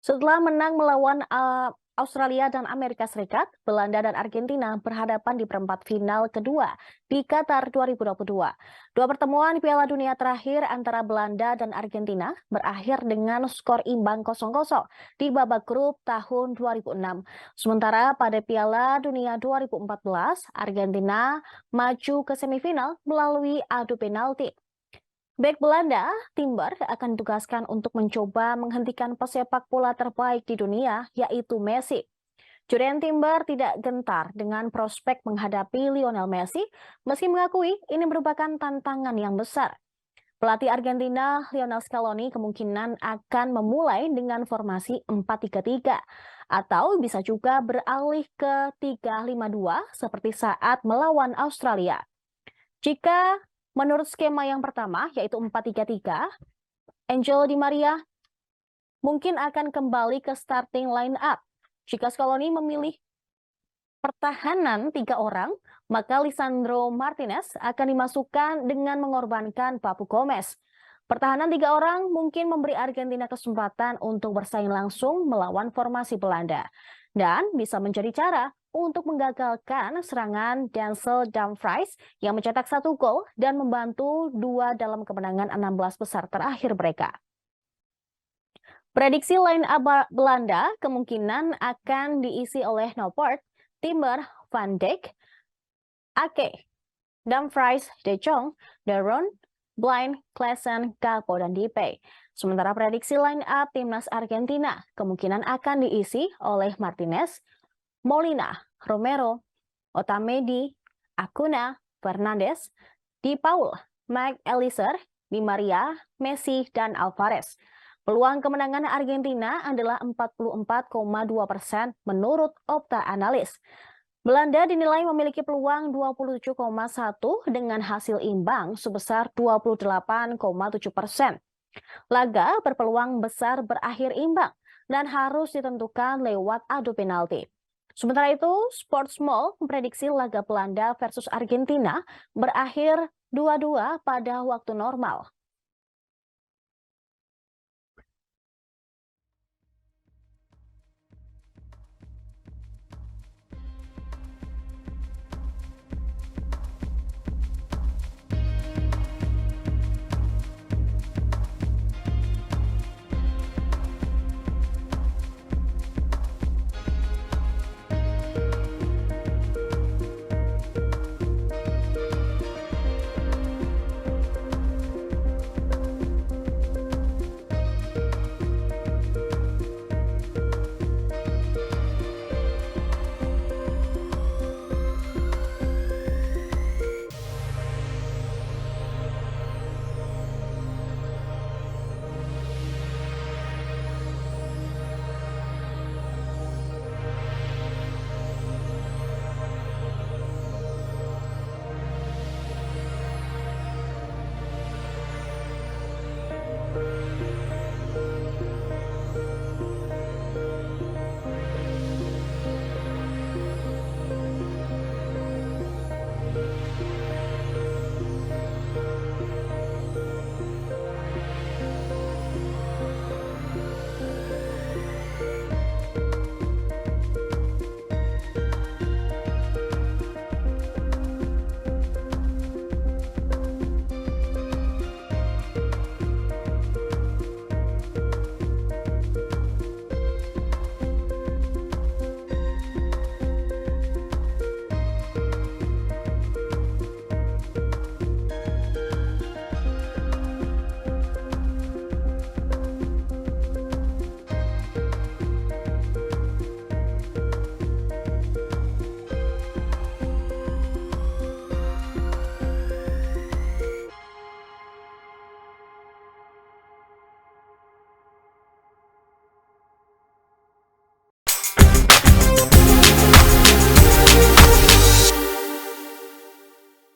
Setelah menang melawan Australia dan Amerika Serikat, Belanda dan Argentina berhadapan di perempat final kedua di Qatar 2022. Dua pertemuan Piala Dunia terakhir antara Belanda dan Argentina berakhir dengan skor imbang 0-0 di babak grup tahun 2006. Sementara pada Piala Dunia 2014, Argentina maju ke semifinal melalui adu penalti. Bek Belanda, Timber akan ditugaskan untuk mencoba menghentikan pesepak bola terbaik di dunia, yaitu Messi. Julian Timber tidak gentar dengan prospek menghadapi Lionel Messi, meski mengakui ini merupakan tantangan yang besar. Pelatih Argentina, Lionel Scaloni, kemungkinan akan memulai dengan formasi 4-3-3, atau bisa juga beralih ke 3-5-2 seperti saat melawan Australia. Jika menurut skema yang pertama, yaitu 4-3-3, Angel Di Maria mungkin akan kembali ke starting line up. Jika Scaloni memilih pertahanan 3 orang, maka Lisandro Martinez akan dimasukkan dengan mengorbankan Papu Gomez. Pertahanan 3 orang mungkin memberi Argentina kesempatan untuk bersaing langsung melawan formasi Belanda. Dan bisa menjadi cara untuk menggagalkan serangan Denzel Dumfries yang mencetak 1 gol dan membantu 2 dalam kemenangan 16 besar terakhir mereka. Prediksi line up Belanda kemungkinan akan diisi oleh Noppert, Timber, Van Dijk, Ake, Dumfries, De Jong, De Roon, Blind, Klaassen, Gakpo, dan Depay. Sementara prediksi line up timnas Argentina kemungkinan akan diisi oleh Martinez, Molina, Romero, Otamendi, Acuna, Fernandes, Di Paul, McAllister, Di Maria, Messi, dan Alvarez. Peluang kemenangan Argentina adalah 44,2% menurut Opta Analis. Belanda dinilai memiliki peluang 27,1 dengan hasil imbang sebesar 28,7%. Laga berpeluang besar berakhir imbang dan harus ditentukan lewat adu penalti. Sementara itu, Sportsmall memprediksi laga Belanda versus Argentina berakhir 2-2 pada waktu normal.